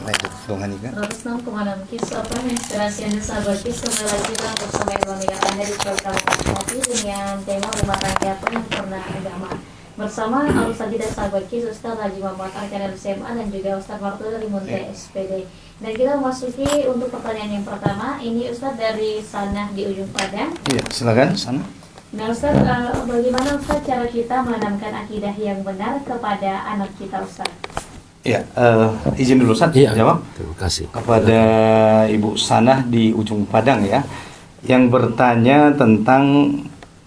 lanjut dongan ini kan. 106,6 kisah inspirasi yang sahabat kisah kita bersama dengan Anda di program Kopi dengan tema rumah tangga penyempurna agama bersama Al-Ustadzah sahabat kisah Ustaz Haji Muhammad Arkanel SMA dan juga Ustaz Marto dari Munte SPD. Dan kita memasuki untuk pertanyaan yang pertama. Ini Ustaz dari Sanah di Ujung Padang. Iya, silakan Sanah. Nah Ustaz, bagaimana Ustaz cara kita menanamkan akidah yang benar kepada anak kita Ustaz? Ya, izin dulu Ustaz jawab. Terima kasih. Kepada Ibu Sanah di Ujung Padang ya, yang bertanya tentang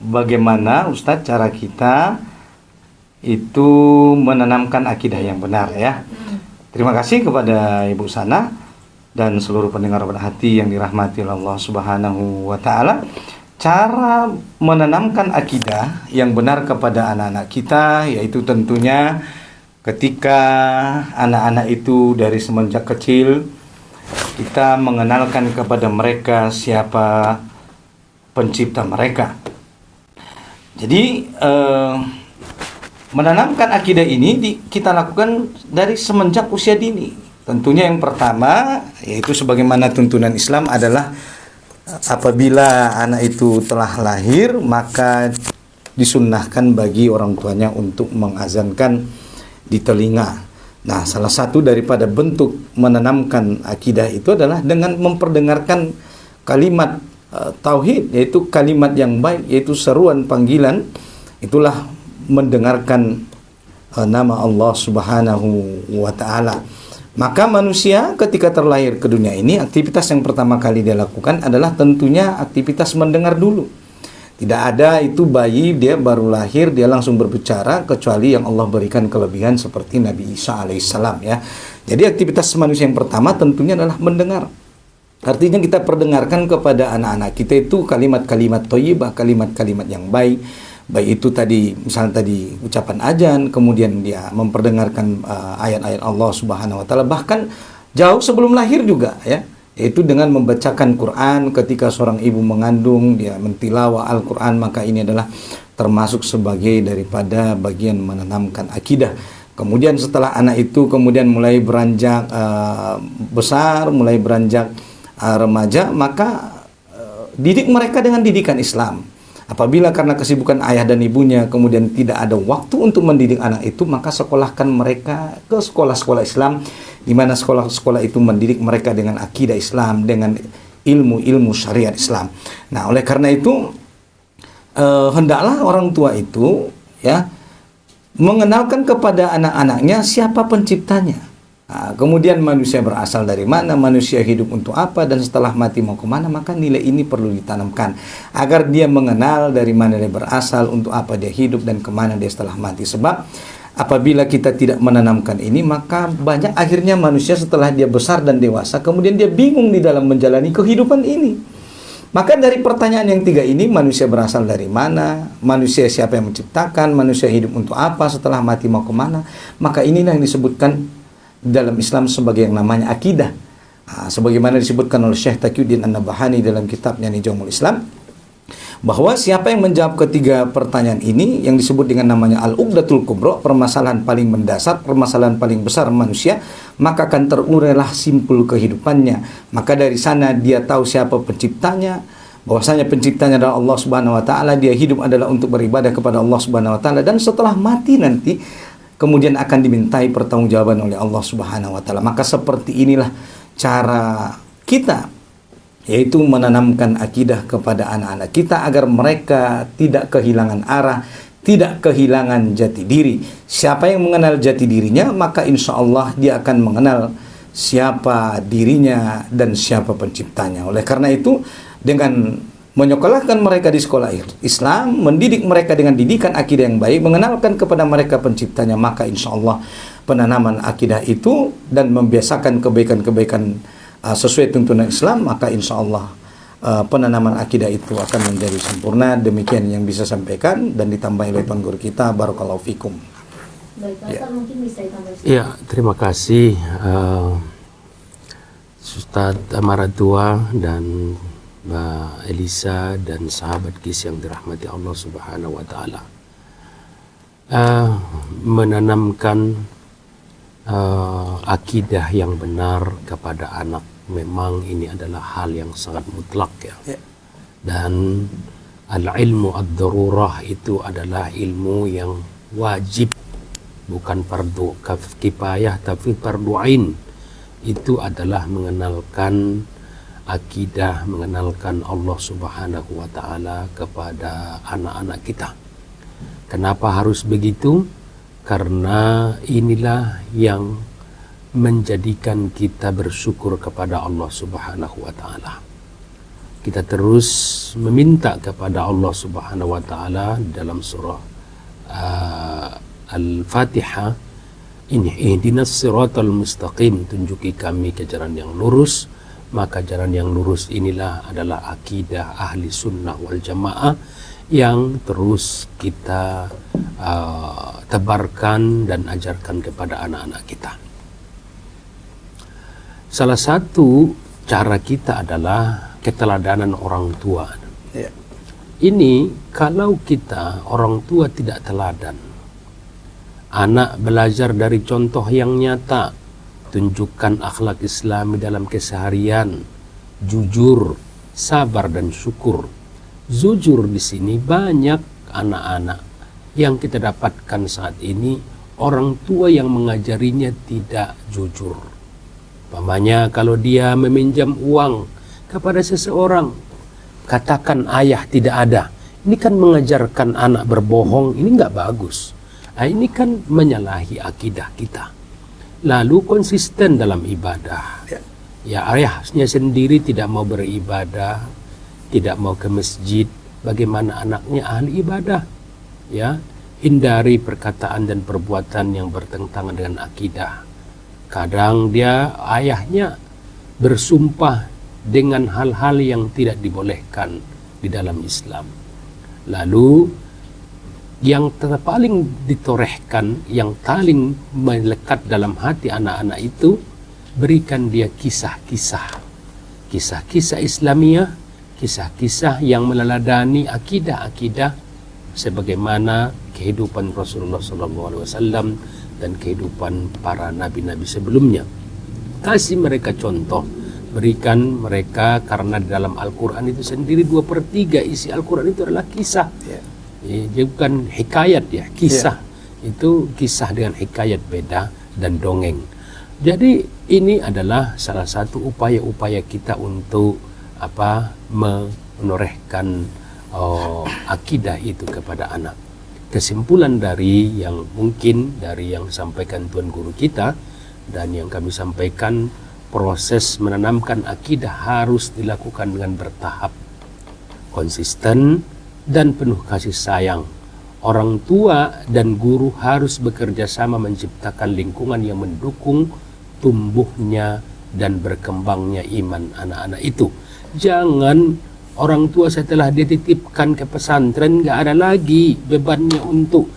bagaimana Ustaz cara kita itu menanamkan akidah yang benar ya. Terima kasih kepada Ibu Sanah dan seluruh pendengar pada hati yang dirahmati Allah Subhanahu wa taala. Cara menanamkan akidah yang benar kepada anak-anak kita yaitu tentunya ketika anak-anak itu dari semenjak kecil kita mengenalkan kepada mereka siapa pencipta mereka. Jadi menanamkan akidah ini kita lakukan dari semenjak usia dini. Tentunya yang pertama yaitu sebagaimana tuntunan Islam adalah apabila anak itu telah lahir maka disunnahkan bagi orang tuanya untuk mengazankan di telinga. Nah, salah satu daripada bentuk menanamkan akidah itu adalah dengan memperdengarkan kalimat tauhid, yaitu kalimat yang baik, yaitu seruan panggilan. Itulah mendengarkan nama Allah Subhanahu wa taala. Maka manusia ketika terlahir ke dunia ini, aktivitas yang pertama kali dia lakukan adalah tentunya aktivitas mendengar dulu. Tidak ada itu bayi dia baru lahir dia langsung berbicara, kecuali yang Allah berikan kelebihan seperti Nabi Isa alaihissalam ya. Jadi aktivitas manusia yang pertama tentunya adalah mendengar. Artinya kita perdengarkan kepada anak-anak kita itu kalimat-kalimat thayyibah, kalimat-kalimat yang baik. Baik itu tadi misalnya tadi ucapan azan, kemudian dia memperdengarkan ayat-ayat Allah Subhanahu wa taala bahkan jauh sebelum lahir juga ya, yaitu dengan membacakan Quran ketika seorang ibu mengandung dia mentilawah Al-Quran, maka ini adalah termasuk sebagai daripada bagian menanamkan akidah. Kemudian setelah anak itu kemudian mulai beranjak besar, mulai beranjak remaja, maka didik mereka dengan didikan Islam. Apabila karena kesibukan ayah dan ibunya kemudian tidak ada waktu untuk mendidik anak itu, maka sekolahkan mereka ke sekolah-sekolah Islam, di mana sekolah-sekolah itu mendidik mereka dengan akidah Islam, dengan ilmu-ilmu syariat Islam. Nah, oleh karena itu hendaklah orang tua itu ya mengenalkan kepada anak-anaknya siapa penciptanya. Nah, kemudian manusia berasal dari mana, manusia hidup untuk apa, dan setelah mati mau kemana, maka nilai ini perlu ditanamkan agar dia mengenal dari mana dia berasal, untuk apa dia hidup, dan kemana dia setelah mati. Sebab apabila kita tidak menanamkan ini, maka banyak akhirnya manusia setelah dia besar dan dewasa, kemudian dia bingung di dalam menjalani kehidupan ini. Maka dari pertanyaan yang tiga ini, manusia berasal dari mana, manusia siapa yang menciptakan, manusia hidup untuk apa, setelah mati mau kemana, maka inilah yang disebutkan dalam Islam sebagai yang namanya akidah. Sebagaimana disebutkan oleh Syekh Taqiyuddin An-Nabhani dalam kitabnya Nizamul Islam, bahwa siapa yang menjawab ketiga pertanyaan ini yang disebut dengan namanya Al-Uqdatul Kubra, permasalahan paling mendasar, permasalahan paling besar manusia, maka akan terurailah simpul kehidupannya. Maka dari sana dia tahu siapa penciptanya, bahwasanya penciptanya adalah Allah Subhanahu wa taala, dia hidup adalah untuk beribadah kepada Allah Subhanahu wa taala, dan setelah mati nanti kemudian akan dimintai pertanggungjawaban oleh Allah Subhanahu wa taala. Maka seperti inilah cara kita, yaitu menanamkan akidah kepada anak-anak kita agar mereka tidak kehilangan arah, tidak kehilangan jati diri. Siapa yang mengenal jati dirinya, maka insya Allah dia akan mengenal siapa dirinya dan siapa penciptanya. Oleh karena itu, dengan menyekolahkan mereka di sekolah Islam, mendidik mereka dengan didikan akidah yang baik, mengenalkan kepada mereka penciptanya, maka insya Allah penanaman akidah itu dan membiasakan kebaikan-kebaikan sesuai tuntunan Islam, maka insya Allah penanaman akidah itu akan menjadi sempurna. Demikian yang bisa sampaikan dan ditambahi oleh Tuan Guru kita. Barakallahu fikum. Baik, Ustaz, mungkin bisa ditambah. Ya, terima kasih Ustadz Amaratua dan Mbak Elisa dan sahabat KIS yang dirahmati Allah Subhanahu wa taala. Menanamkan akidah yang benar kepada anak memang ini adalah hal yang sangat mutlak ya. Dan al-ilmu ad-darurah itu adalah ilmu yang wajib, bukan fardu kifayah tapi fardu ain. Itu adalah mengenalkan akidah, mengenalkan Allah Subhanahu wa taala kepada anak-anak kita. Kenapa harus begitu? Karena inilah yang menjadikan kita bersyukur kepada Allah Subhanahu wa taala. Kita terus meminta kepada Allah Subhanahu wa taala dalam surah Al-Fatihah, ini ihdinas siratal mustaqim, tunjuki kami ke jalan yang lurus. Maka jalan yang lurus inilah adalah akidah ahli sunnah wal jamaah yang terus kita tebarkan dan ajarkan kepada anak-anak kita. Salah satu cara kita adalah keteladanan orang tua. Ini kalau kita orang tua tidak teladan, anak belajar dari contoh yang nyata, tunjukkan akhlak Islami dalam keseharian, jujur, sabar dan syukur. Jujur di sini banyak anak-anak yang kita dapatkan saat ini orang tua yang mengajarinya tidak jujur. Umpamanya kalau dia meminjam uang kepada seseorang, katakan ayah tidak ada. Ini kan mengajarkan anak berbohong, ini nggak bagus. Nah, ini kan menyalahi akidah kita. Lalu konsisten dalam ibadah. Ya, ayahnya sendiri tidak mau beribadah, tidak mau ke masjid, bagaimana anaknya ahli ibadah? Ya, hindari perkataan dan perbuatan yang bertentangan dengan akidah. Kadang ayahnya bersumpah dengan hal-hal yang tidak dibolehkan di dalam Islam. Lalu yang paling ditorehkan, yang paling melekat dalam hati anak-anak itu, berikan dia kisah-kisah Islamiyah, kisah-kisah yang meneladani akidah-akidah sebagaimana kehidupan Rasulullah SAW dan kehidupan para nabi-nabi sebelumnya. Kasih mereka contoh, berikan mereka, karena di dalam Al-Quran itu sendiri 2/3 isi Al-Quran itu adalah kisah. Dia bukan hikayat ya, kisah. Itu kisah dengan hikayat beda dan dongeng. Jadi ini adalah salah satu upaya-upaya kita untuk menorehkan akidah itu kepada anak. Kesimpulan dari yang mungkin dari yang sampaikan Tuan Guru kita dan yang kami sampaikan, proses menanamkan akidah harus dilakukan dengan bertahap, konsisten dan penuh kasih sayang. Orang tua dan guru harus bekerja sama menciptakan lingkungan yang mendukung tumbuhnya dan berkembangnya iman anak-anak itu. Jangan orang tua setelah dititipkan ke pesantren nggak ada lagi bebannya untuk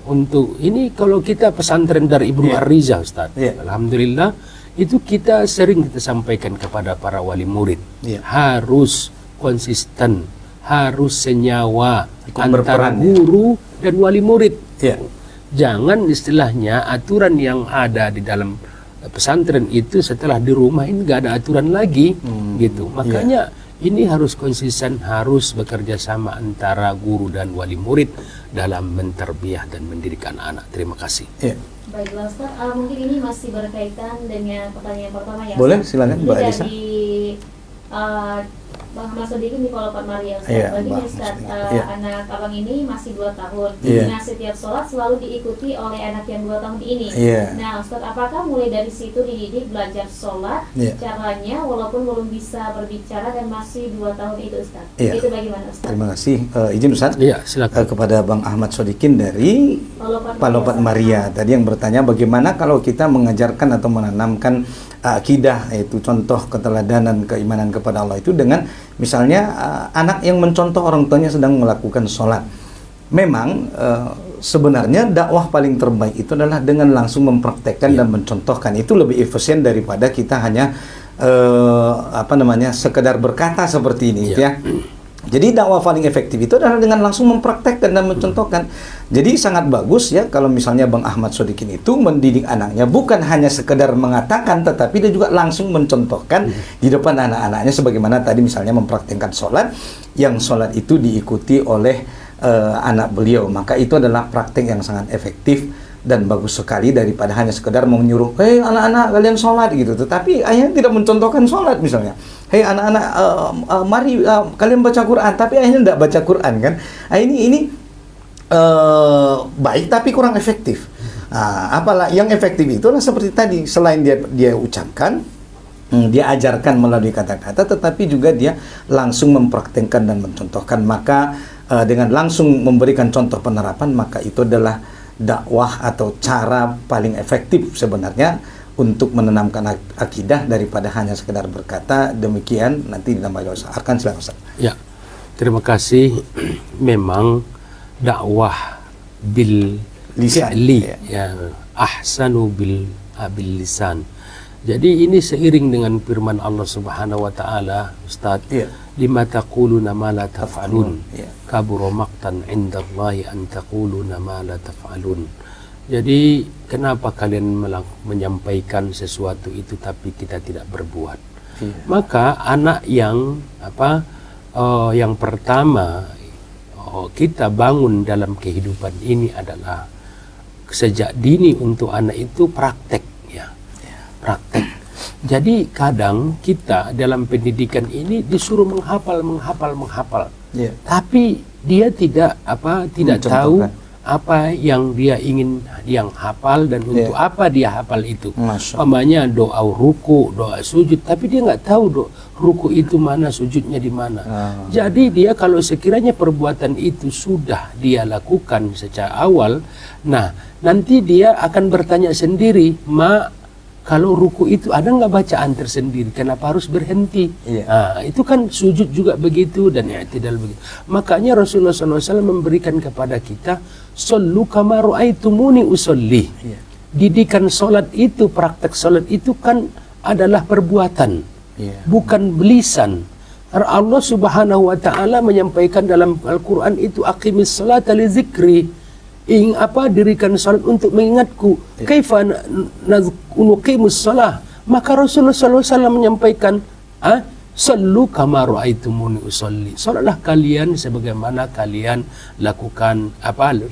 Untuk ini kalau kita pesantren dari Ibnu Ar-Riza, Ustaz. Alhamdulillah itu kita sering sampaikan kepada para wali murid. Harus konsisten, harus senyawa antara guru dan wali murid. Jangan istilahnya aturan yang ada di dalam pesantren itu setelah di rumah ini nggak ada aturan lagi, gitu. Makanya ini harus konsisten, harus bekerja sama antara guru dan wali murid dalam menterbiah dan mendidik anak-anak. Terima kasih. Baiklah Ustaz, mungkin ini masih berkaitan dengan pertanyaan pertama ya. Boleh, silakan Mbak Elisa. Dari Bang Ahmad Sodikin di Palopat Maria Ustaz. Bagi Ustaz, anak abang ini masih 2 tahun. Nah, setiap sholat selalu diikuti oleh anak yang 2 tahun ini. Nah Ustaz, apakah mulai dari situ dididik belajar sholat caranya walaupun belum bisa berbicara dan masih 2 tahun itu Ustaz? Itu bagaimana Ustaz? Terima kasih. Izin Ustaz, silakan. Kepada Bang Ahmad Sodikin dari Palopat Maria tadi yang bertanya bagaimana kalau kita mengajarkan atau menanamkan akidah, yaitu contoh keteladanan keimanan kepada Allah itu dengan misalnya anak yang mencontoh orang tuanya sedang melakukan sholat. Memang sebenarnya dakwah paling terbaik itu adalah dengan langsung mempraktekkan dan mencontohkan. Itu lebih efisien daripada kita hanya sekedar berkata seperti ini ya. Jadi dakwah paling efektif itu adalah dengan langsung mempraktekkan dan mencontohkan. Jadi sangat bagus ya kalau misalnya Bang Ahmad Sodikin itu mendidik anaknya bukan hanya sekedar mengatakan, tetapi dia juga langsung mencontohkan di depan anak-anaknya, sebagaimana tadi misalnya mempraktekkan sholat, yang sholat itu diikuti oleh anak beliau. Maka itu adalah praktek yang sangat efektif dan bagus sekali daripada hanya sekedar menyuruh, hei anak-anak kalian sholat gitu, tetapi ayahnya tidak mencontohkan sholat misalnya. Hei anak-anak, mari kalian baca Quran, tapi ayahnya tidak baca Quran kan. Ini baik tapi kurang efektif. Apalah yang efektif itulah seperti tadi, selain dia ucapkan, dia ajarkan melalui kata-kata, tetapi juga dia langsung mempraktekkan dan mencontohkan. Maka dengan langsung memberikan contoh penerapan, maka itu adalah dakwah atau cara paling efektif sebenarnya untuk menanamkan akidah daripada hanya sekedar berkata. Demikian nanti ditambah Ustaz. Silakan Ustaz. Ya, terima kasih. Memang dakwah bil Lisan, fi'li, ya. ahsanu bil lisan. Jadi ini seiring dengan firman Allah Subhanahu wa taala, Ustaz, lima taquluna ma la taf'alun, kabura maqtan 'indallahi an taquluna ma la taf'alun. Jadi kenapa kalian menyampaikan sesuatu itu tapi kita tidak berbuat? Maka anak yang yang pertama kita bangun dalam kehidupan ini adalah sejak dini untuk anak itu praktek. Praktek. Jadi kadang kita dalam pendidikan ini disuruh menghafal, tapi dia tidak tahu apa yang dia ingin yang hafal dan untuk apa dia hafal itu. Umpamanya doa ruku, doa sujud, tapi dia nggak tahu ruku itu mana, sujudnya di mana. Jadi dia kalau sekiranya perbuatan itu sudah dia lakukan sejak awal, nah nanti dia akan bertanya sendiri, kalau ruku itu ada nggak bacaan tersendiri? Kenapa harus berhenti? Itu kan sujud juga begitu dan i'tidal begitu. Makanya Rasulullah SAW memberikan kepada kita, "Shollu kama ra'aitumuni usolli." Didikan solat itu, praktek solat itu kan adalah perbuatan, bukan belisan. Allah Subhanahu wa taala menyampaikan dalam Al-Qur'an itu, "Aqimis sholata li dzikri." Dirikan salat untuk mengingatku. Kaifa nuqimus shalah? Maka Rasulullah SAW menyampaikan, sallu kama ra'aitumuni usolli. Salatlah kalian sebagaimana kalian lakukan,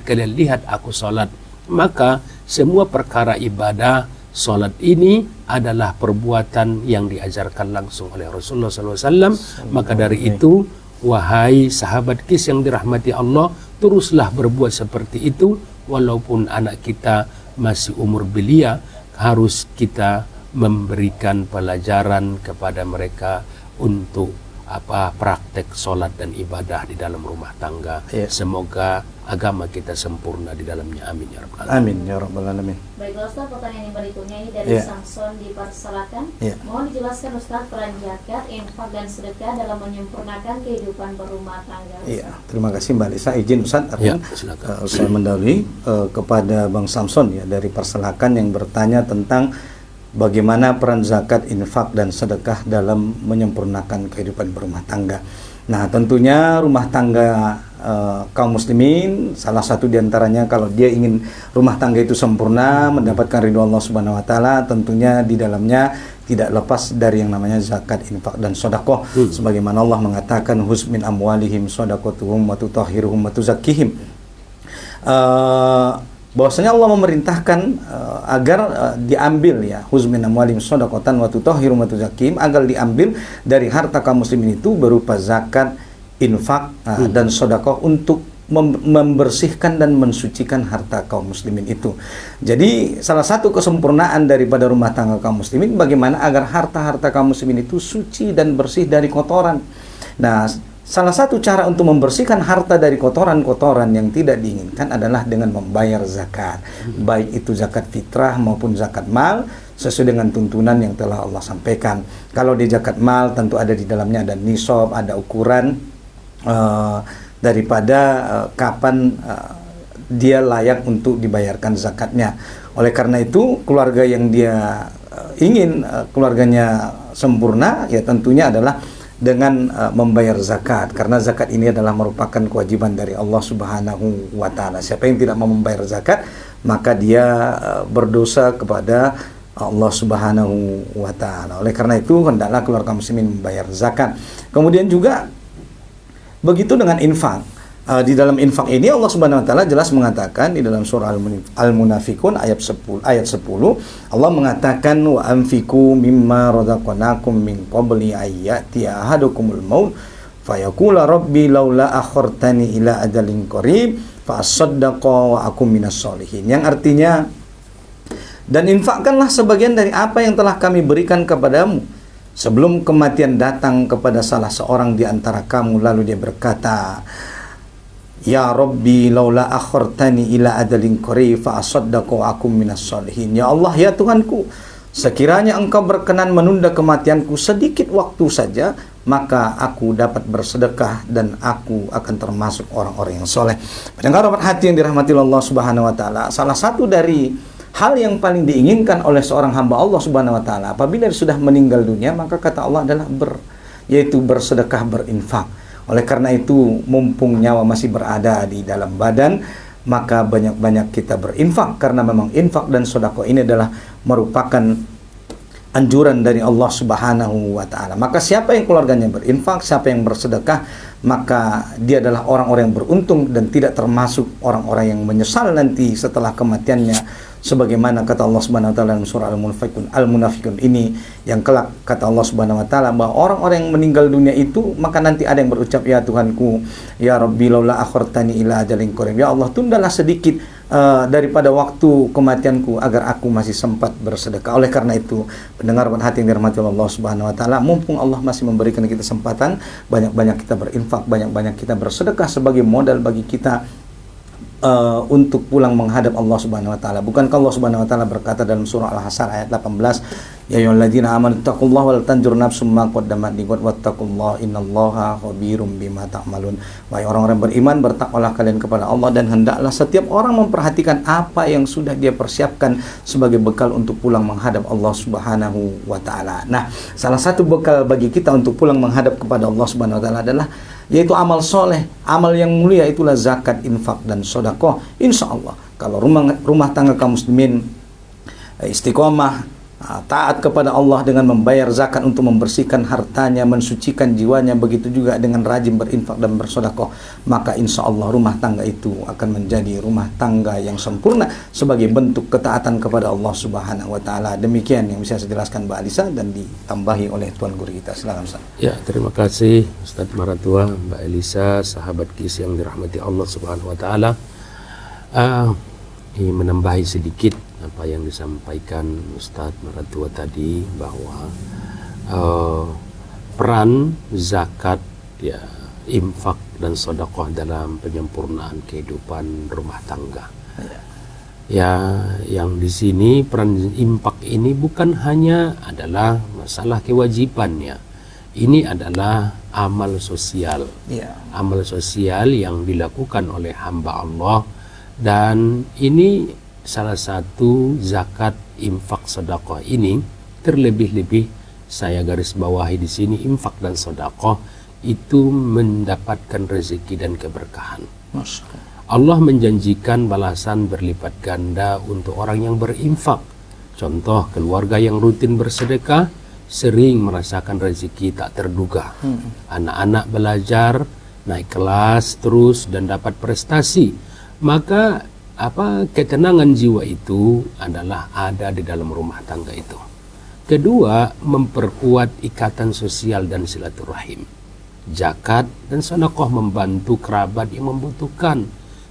kalian lihat aku salat. Maka semua perkara ibadah salat ini adalah perbuatan yang diajarkan langsung oleh Rasulullah SAW. Maka dari itu, wahai sahabat kis yang dirahmati Allah, teruslah berbuat seperti itu, walaupun anak kita masih umur belia, harus kita memberikan pelajaran kepada mereka untuk praktek solat dan ibadah di dalam rumah tangga. Semoga agama kita sempurna di dalamnya. Amin ya rabbal alamin. Amin ya rabbal alamin. Baiklah Ustaz, pertanyaan yang berikutnya ini dari Samson dipersilakan. Mohon dijelaskan Ustaz peran zakat, infak dan sedekah dalam menyempurnakan kehidupan berumah tangga. Terima kasih Mbak Lisa. Izin Ustaz, silakan. Saya mendahului kepada Bang Samson dari Perselakan yang bertanya tentang bagaimana peran zakat, infak dan sedekah dalam menyempurnakan kehidupan berumah tangga. Nah, tentunya rumah tangga kaum muslimin, salah satu diantaranya kalau dia ingin rumah tangga itu sempurna, mendapatkan ridho Allah Subhanahu wa taala, tentunya di dalamnya tidak lepas dari yang namanya zakat, infak dan sedekah. Sebagaimana Allah mengatakan, "Huz min amwalihim shadaqatuhum wa tutahhiruhum wa tuzakkihim." Bahwasanya Allah memerintahkan agar diambil huz min amwalihim shadaqatan wa tutahhiruhum wa tuzakkihim, agar diambil dari harta kaum muslimin itu berupa zakat, infak dan sedekah untuk membersihkan dan mensucikan harta kaum muslimin itu. Jadi salah satu kesempurnaan daripada rumah tangga kaum muslimin bagaimana agar harta-harta kaum muslimin itu suci dan bersih dari kotoran. Nah, salah satu cara untuk membersihkan harta dari kotoran-kotoran yang tidak diinginkan adalah dengan membayar zakat. Baik itu zakat fitrah maupun zakat mal sesuai dengan tuntunan yang telah Allah sampaikan. Kalau di zakat mal tentu ada di dalamnya ada nisab, ada ukuran daripada kapan dia layak untuk dibayarkan zakatnya. Oleh karena itu, keluarga yang dia ingin keluarganya sempurna, ya tentunya adalah dengan membayar zakat, karena zakat ini adalah merupakan kewajiban dari Allah Subhanahu wa taala. Siapa yang tidak mau membayar zakat, maka dia berdosa kepada Allah Subhanahu wa taala. Oleh karena itu hendaklah keluarga muslimin membayar zakat. Kemudian juga begitu dengan infak. Di dalam infak ini Allah Subhanahu wa taala jelas mengatakan di dalam surah Al-Munafikun ayat 10 Allah mengatakan wa anfiqu mimma razaqnakum min qabli ayyati ahadukumul maut fayaqula rabbi laula akhartani ila ajalin qarib fa asaddaqa wa akum minas sholihin, yang artinya, dan infakkanlah sebagian dari apa yang telah kami berikan kepadamu sebelum kematian datang kepada salah seorang di antara kamu, lalu dia berkata, ya Rabbi laula akhartani ila adalin qarib fa asaddaqu wa akum minas sholihin. Ya Allah, ya Tuhanku, sekiranya engkau berkenan menunda kematianku sedikit waktu saja, maka aku dapat bersedekah dan aku akan termasuk orang-orang yang soleh. Pendengar hati yang dirahmati Allah Subhanahu wa taala, salah satu dari hal yang paling diinginkan oleh seorang hamba Allah Subhanahu wa taala apabila sudah meninggal dunia, maka kata Allah adalah yaitu bersedekah, berinfak. Oleh karena itu, mumpung nyawa masih berada di dalam badan, maka banyak-banyak kita berinfak, karena memang infak dan sedekah ini adalah merupakan anjuran dari Allah Subhanahu wa taala. Maka siapa yang keluarganya berinfak, siapa yang bersedekah, maka dia adalah orang-orang yang beruntung dan tidak termasuk orang-orang yang menyesal nanti setelah kematiannya, sebagaimana kata Allah Subhanahu wa taala dalam surah Al-Munafikun ini, yang kelak kata Allah Subhanahu wa taala bahwa orang-orang yang meninggal dunia itu, maka nanti ada yang berucap, ya Tuhanku, ya Rabbi laula akhartani ila ajalin qarib, ya Allah, tundalah sedikit daripada waktu kematianku agar aku masih sempat bersedekah. Oleh karena itu, pendengar hati yang dirahmati Allah Subhanahu wa taala, mumpung Allah masih memberikan kita kesempatan, banyak-banyak kita berinfak, banyak-banyak kita bersedekah sebagai modal bagi kita untuk pulang menghadap Allah Subhanahu wa taala. Bukankah Allah Subhanahu wa taala berkata dalam surah Al-Hasyr ayat 18, ya ayyuhalladzina amanu taqullaha wal tanzur nafsum ma qaddamat lighad wattaqullaha innallaha khabirum bima ta'malun. Wahai orang-orang beriman, bertakwalah kalian kepada Allah dan hendaklah setiap orang memperhatikan apa yang sudah dia persiapkan sebagai bekal untuk pulang menghadap Allah Subhanahu wa taala. Nah, salah satu bekal bagi kita untuk pulang menghadap kepada Allah Subhanahu wa taala adalah yaitu amal soleh, amal yang mulia, itulah zakat, infak, dan sedekah. Insya Allah, kalau rumah tangga kaum muslimin istiqomah, taat kepada Allah dengan membayar zakat untuk membersihkan hartanya, mensucikan jiwanya, begitu juga dengan rajin berinfak dan bersedekah, maka insya Allah rumah tangga itu akan menjadi rumah tangga yang sempurna sebagai bentuk ketaatan kepada Allah Subhanahu wa taala. Demikian yang bisa saya jelaskan Mbak Alisa dan ditambahi oleh Tuan Guru kita. Silakan Ustaz. Ya, terima kasih Ustaz Maratua, Mbak Elisa, sahabat KIS yang dirahmati Allah Subhanahu wa taala. Menambahi sedikit apa yang disampaikan Ustaz Maratua tadi, bahwa peran zakat, ya, infak dan sedekah dalam penyempurnaan kehidupan rumah tangga. Ya, yang di sini peran infak ini bukan hanya adalah masalah kewajibannya. Ini adalah amal sosial. Amal sosial yang dilakukan oleh hamba Allah, dan ini salah satu zakat, infak, sedekah ini terlebih-lebih saya garis bawahi di sini, infak dan sedekah itu mendapatkan rezeki dan keberkahan. Allah menjanjikan balasan berlipat ganda untuk orang yang berinfak. Contoh, keluarga yang rutin bersedekah sering merasakan rezeki tak terduga. Anak-anak belajar, naik kelas terus dan dapat prestasi. Maka ketenangan jiwa itu adalah ada di dalam rumah tangga itu. Kedua, memperkuat ikatan sosial dan silaturahim. Zakat dan sedekah membantu kerabat yang membutuhkan,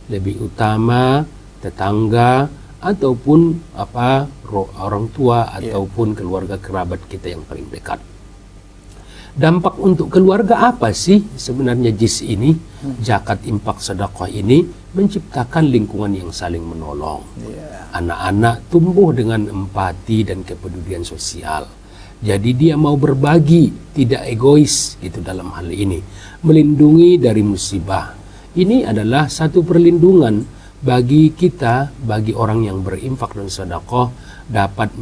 lebih utama tetangga ataupun orang tua ataupun keluarga kerabat kita yang paling dekat. Dampak untuk keluarga apa sih sebenarnya JIS ini? Zakat, infak, sedekah ini menciptakan lingkungan yang saling menolong. Anak-anak tumbuh dengan empati dan kepedulian sosial. Jadi dia mau berbagi, tidak egois gitu dalam hal ini. Melindungi dari musibah. Ini adalah satu perlindungan bagi kita, bagi orang yang berinfak dan sedekah, dapat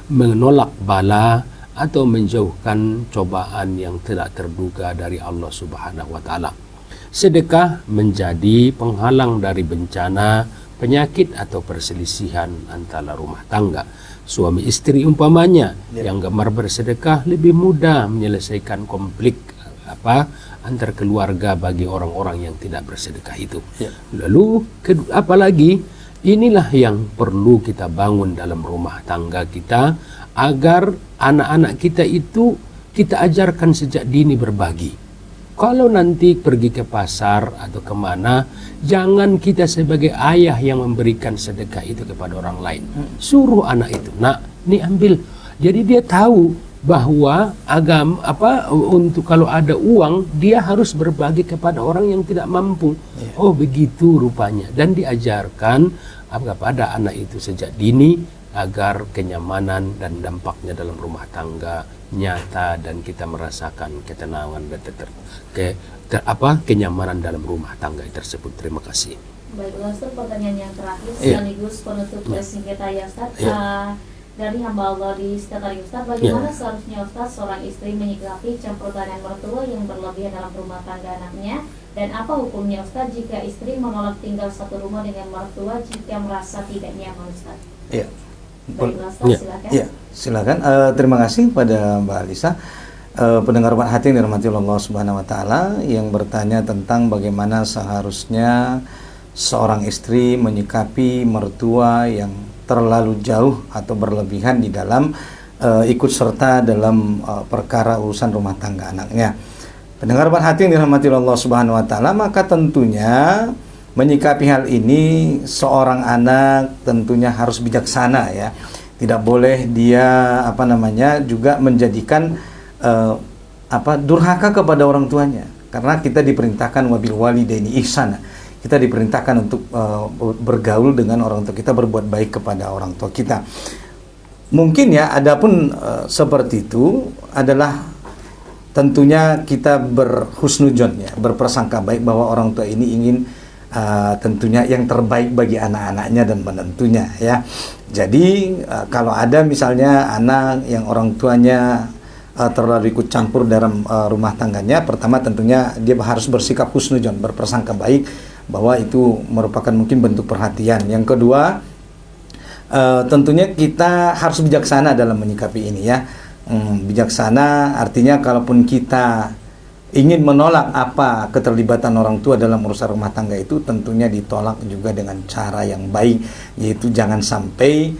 menolak bala atau menjauhkan cobaan yang tidak terduga dari Allah Subhanahu wa taala. Sedekah menjadi penghalang dari bencana, penyakit atau perselisihan antara rumah tangga. Suami istri umpamanya yang gemar bersedekah lebih mudah menyelesaikan konflik antar keluarga bagi orang-orang yang tidak bersedekah itu. Lalu apalagi inilah yang perlu kita bangun dalam rumah tangga kita, agar anak-anak kita itu kita ajarkan sejak dini berbagi. Kalau nanti pergi ke pasar atau kemana, jangan kita sebagai ayah yang memberikan sedekah itu kepada orang lain. Suruh anak itu, nak, ini ambil. Jadi dia tahu bahwa untuk kalau ada uang dia harus berbagi kepada orang yang tidak mampu. Oh begitu rupanya. Dan diajarkan kepada anak itu sejak dini agar kenyamanan dan dampaknya dalam rumah tangga nyata dan kita merasakan ketenangan dan kenyamanan dalam rumah tangga tersebut. Terima kasih. Baiklah Ustaz, pertanyaan yang terakhir sekaligus penutup sesi kita ya Ustaz. Dari hamba Allah di sekitar Ustaz, bagaimana seharusnya Ustaz seorang istri menyikapi campur tangan mertua yang berlebihan dalam rumah tangga anaknya, dan apa hukumnya Ustaz jika istri menolak tinggal satu rumah dengan mertua jika merasa tidak nyaman Ustaz? Iya. Baiklah Ustaz, silakan. Ya, silakan. Terima kasih pada Mbak Alisa. Pendengar Rumah Hati yang dirahmati Allah Subhanahu wa taala yang bertanya tentang bagaimana seharusnya seorang istri menyikapi mertua yang terlalu jauh atau berlebihan di dalam ikut serta dalam perkara urusan rumah tangga anaknya. Pendengar Rumah Hati yang dirahmati Allah Subhanahu wa taala, maka tentunya menyikapi hal ini seorang anak tentunya harus bijaksana ya. Tidak boleh dia juga menjadikan durhaka kepada orang tuanya. Karena kita diperintahkan wabil walidaini ihsana. Kita diperintahkan untuk bergaul dengan orang tua kita, berbuat baik kepada orang tua kita. Mungkin ya, adapun seperti itu adalah tentunya kita berhusnudzon ya, berprasangka baik bahwa orang tua ini ingin tentunya yang terbaik bagi anak-anaknya dan menentunya ya. Jadi kalau ada misalnya anak yang orang tuanya terlalu ikut campur dalam rumah tangganya, pertama tentunya dia harus bersikap husnudzon, berprasangka baik bahwa itu merupakan mungkin bentuk perhatian. Yang kedua, tentunya kita harus bijaksana dalam menyikapi ini ya. Bijaksana artinya kalaupun kita ingin menolak keterlibatan orang tua dalam urusan rumah tangga itu, tentunya ditolak juga dengan cara yang baik, yaitu jangan sampai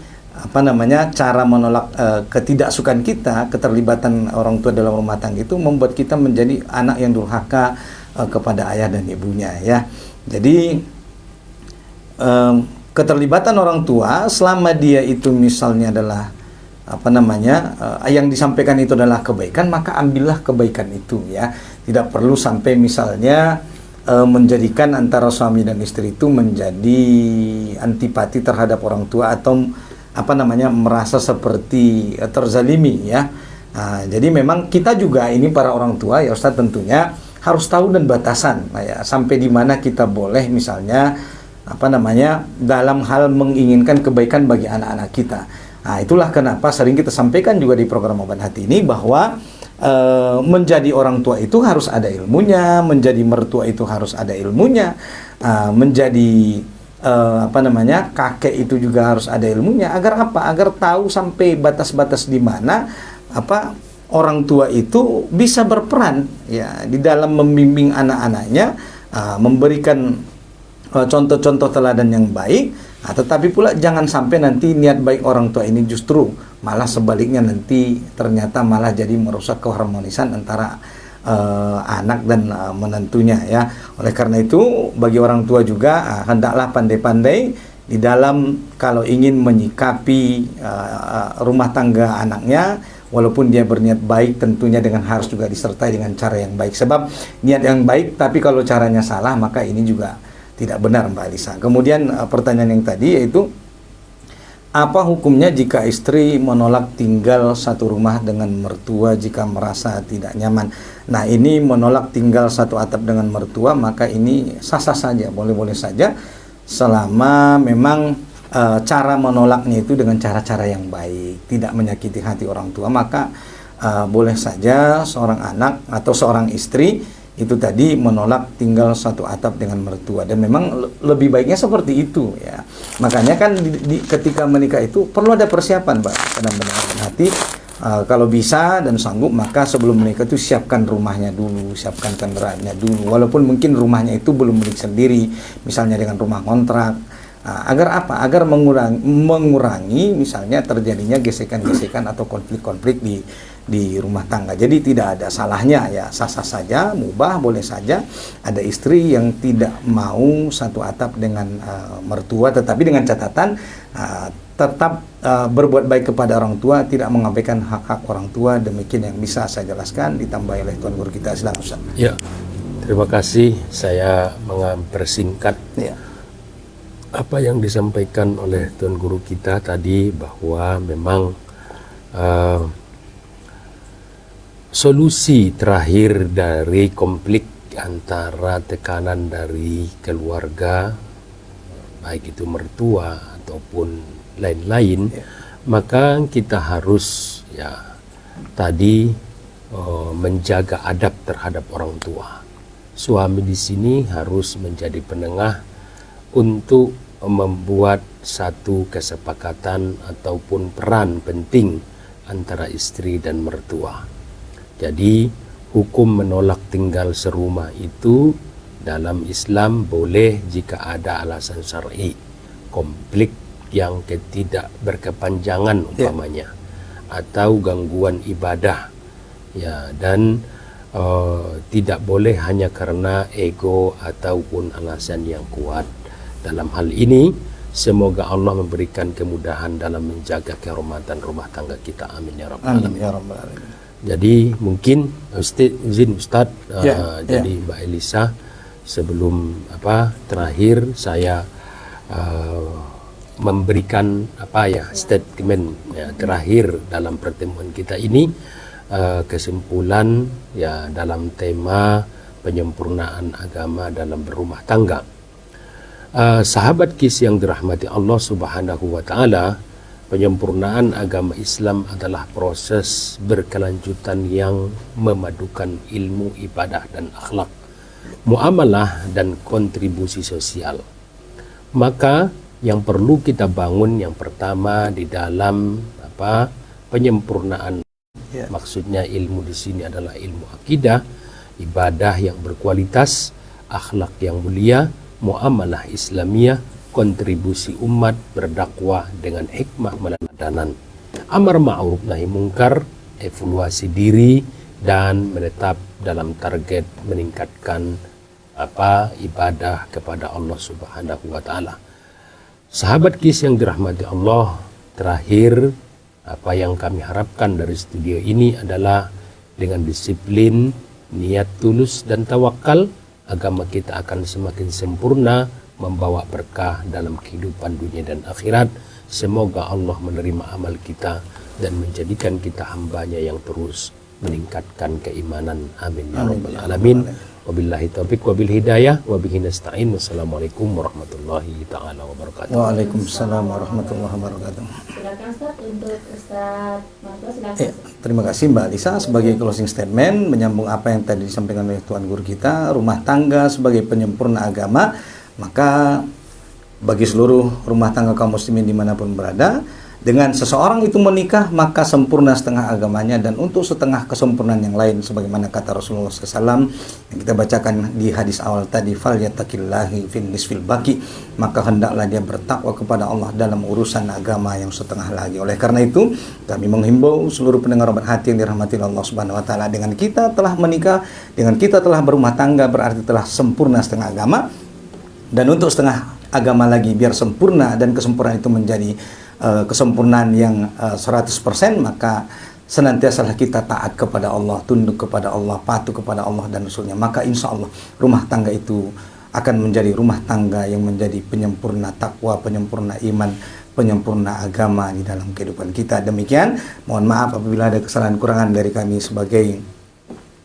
cara menolak ketidaksukaan kita, keterlibatan orang tua dalam rumah tangga itu membuat kita menjadi anak yang durhaka kepada ayah dan ibunya ya. Jadi keterlibatan orang tua selama dia itu misalnya adalah yang disampaikan itu adalah kebaikan, maka ambillah kebaikan itu ya. Tidak perlu sampai misalnya menjadikan antara suami dan istri itu menjadi antipati terhadap orang tua atau merasa seperti terzalimi ya. Jadi memang kita juga ini para orang tua ya Ustaz tentunya harus tahu dan batasan ya, sampai di mana kita boleh misalnya dalam hal menginginkan kebaikan bagi anak-anak kita. Itulah kenapa sering kita sampaikan juga di program Obat Hati ini bahwa menjadi orang tua itu harus ada ilmunya, menjadi mertua itu harus ada ilmunya, menjadi kakek itu juga harus ada ilmunya. Agar apa? Agar tahu sampai batas-batas di mana orang tua itu bisa berperan ya di dalam membimbing anak-anaknya, memberikan contoh-contoh teladan yang baik. Tetapi pula jangan sampai nanti niat baik orang tua ini justru malah sebaliknya nanti ternyata malah jadi merusak keharmonisan antara anak dan menentunya ya. Oleh karena itu bagi orang tua juga hendaklah pandai-pandai di dalam kalau ingin menyikapi rumah tangga anaknya, walaupun dia berniat baik tentunya harus juga disertai dengan cara yang baik. Sebab niat yang baik tapi kalau caranya salah maka ini juga tidak benar Mbak Alisa. Kemudian pertanyaan yang tadi yaitu apa hukumnya jika istri menolak tinggal satu rumah dengan mertua jika merasa tidak nyaman? Nah ini menolak tinggal satu atap dengan mertua maka ini sah-sah saja, boleh-boleh saja selama memang cara menolaknya itu dengan cara-cara yang baik, tidak menyakiti hati orang tua, maka boleh saja seorang anak atau seorang istri itu tadi menolak tinggal satu atap dengan mertua, dan memang lebih baiknya seperti itu ya. Makanya kan ketika menikah itu perlu ada persiapan, Pak, benar-benar hati. Kalau bisa dan sanggup, maka sebelum menikah itu siapkan rumahnya dulu, siapkan kendaraannya dulu, walaupun mungkin rumahnya itu belum milik sendiri, misalnya dengan rumah kontrak. Agar apa? Agar mengurangi misalnya terjadinya gesekan-gesekan atau konflik-konflik di rumah tangga. Jadi tidak ada salahnya ya, sah-sah saja, mubah, boleh saja ada istri yang tidak mau satu atap dengan mertua, tetapi dengan catatan tetap berbuat baik kepada orang tua, tidak mengabaikan hak-hak orang tua. Demikian yang bisa saya jelaskan, ditambahi oleh Tuan Guru kita. Silakan Ustaz. Ya, terima kasih. Saya mempersingkat apa yang disampaikan oleh Tuan Guru kita tadi, bahwa memang solusi terakhir dari konflik antara tekanan dari keluarga, baik itu mertua ataupun lain-lain, maka kita harus tadi menjaga adab terhadap orang tua. Suami di sini harus menjadi penengah untuk membuat satu kesepakatan ataupun peran penting antara istri dan mertua. Jadi hukum menolak tinggal serumah itu dalam Islam boleh jika ada alasan syar'i, konflik yang tidak berkepanjangan umpamanya, atau gangguan ibadah ya, dan tidak boleh hanya karena ego ataupun alasan yang kuat. Dalam hal ini semoga Allah memberikan kemudahan dalam menjaga kehormatan rumah tangga kita. Amin ya rabbal alamin. Ya rabbal alamin. Jadi mungkin Ustaz, jadi Mbak Elisa, sebelum terakhir saya memberikan statement terakhir dalam pertemuan kita ini, kesimpulan dalam tema penyempurnaan agama dalam berumah tangga. Sahabat KIS yang dirahmati Allah Subhanahu wa Ta'ala, penyempurnaan agama Islam adalah proses berkelanjutan yang memadukan ilmu, ibadah dan akhlak, muamalah dan kontribusi sosial. Maka yang perlu kita bangun yang pertama di dalam penyempurnaan, maksudnya ilmu di sini adalah ilmu akidah, ibadah yang berkualitas, akhlak yang mulia, muamalah Islamiyah, kontribusi umat berdakwah dengan hikmah meladananan, amar ma'ruf nahi mungkar, evaluasi diri, dan menetap dalam target meningkatkan ibadah kepada Allah Subhanahu wa Ta'ala. Sahabat KIS yang dirahmati Allah, terakhir apa yang kami harapkan dari studio ini adalah dengan disiplin, niat tulus dan tawakal, agama kita akan semakin sempurna, membawa berkah dalam kehidupan dunia dan akhirat. Semoga Allah menerima amal kita dan menjadikan kita hambanya yang terus meningkatkan keimanan. Amin ya rabbal alamin. Wabillahi taufiq wabil hidayah wabihi nasta'in. Wassalamualaikum warahmatullahi taala wabarakatuh. Waalaikumsalam warahmatullahi wabarakatuh. Silakan Ustaz, untuk Ustaz Marto, silakan. Terima kasih Mbak Lisa sebagai closing statement, menyambung apa yang tadi disampaikan oleh Tuan Guru kita, rumah tangga sebagai penyempurna agama. Maka bagi seluruh rumah tangga kaum muslimin dimanapun berada, dengan seseorang itu menikah maka sempurna setengah agamanya, dan untuk setengah kesempurnaan yang lain sebagaimana kata Rasulullah SAW yang kita bacakan di hadis awal tadi, fal yattaqillahi fin nisfil baqi, maka hendaklah dia bertakwa kepada Allah dalam urusan agama yang setengah lagi. Oleh karena itu kami menghimbau seluruh pendengar Obat Hati yang dirahmati Allah Subhanahu wa Ta'ala, dengan kita telah menikah, dengan kita telah berumah tangga, berarti telah sempurna setengah agama. Dan untuk setengah agama lagi biar sempurna dan kesempurnaan itu menjadi kesempurnaan yang 100%, maka senantiasalah kita taat kepada Allah, tunduk kepada Allah, patuh kepada Allah dan Rasulnya. Maka insya Allah rumah tangga itu akan menjadi rumah tangga yang menjadi penyempurna takwa, penyempurna iman, penyempurna agama di dalam kehidupan kita. Demikian, mohon maaf apabila ada kesalahan kurangan dari kami sebagai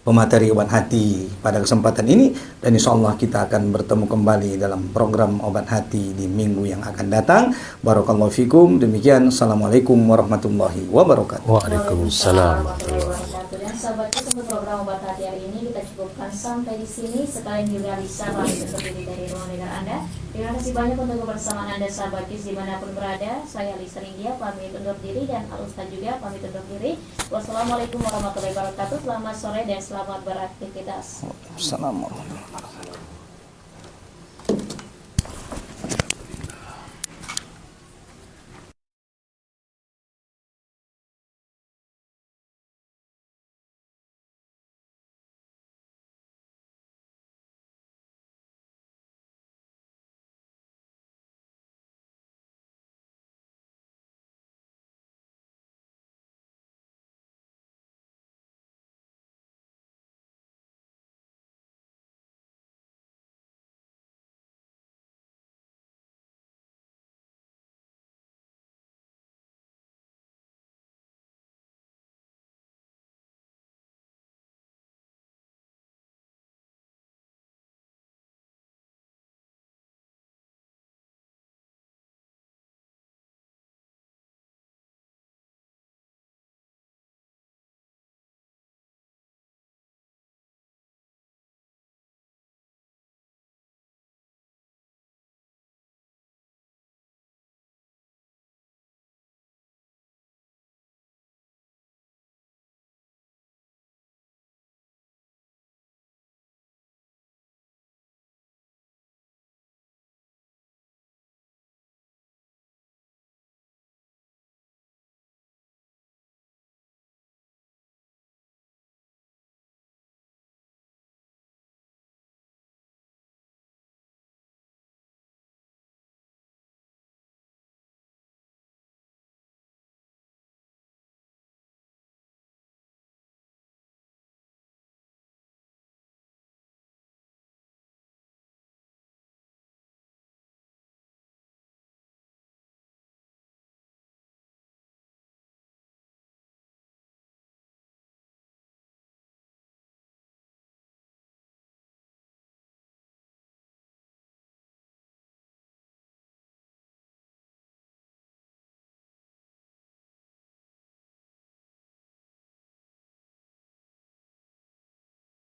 pemateri obat hati pada kesempatan ini, dan insya Allah kita akan bertemu kembali dalam program obat hati di minggu yang akan datang. Barakallahu fikum. Demikian, assalamualaikum warahmatullahi wabarakatuh. Waalaikumsalam. warahmatullahi wabarakatuh. Dan sahabat kita, untuk program obat hati hari ini kita cukupkan sampai di sini. Sekalian juga bisa kami tutup diri dari ruang dengar Anda. Terima kasih banyak untuk kebersamaan Anda sahabat KIS dimanapun berada. Saya Lisa Ringgia pamit undur diri, dan Al-Ustaz juga pamit undur diri. Wassalamualaikum warahmatullahi wabarakatuh. Selamat sore dan selamat beraktivitas. Assalamualaikum.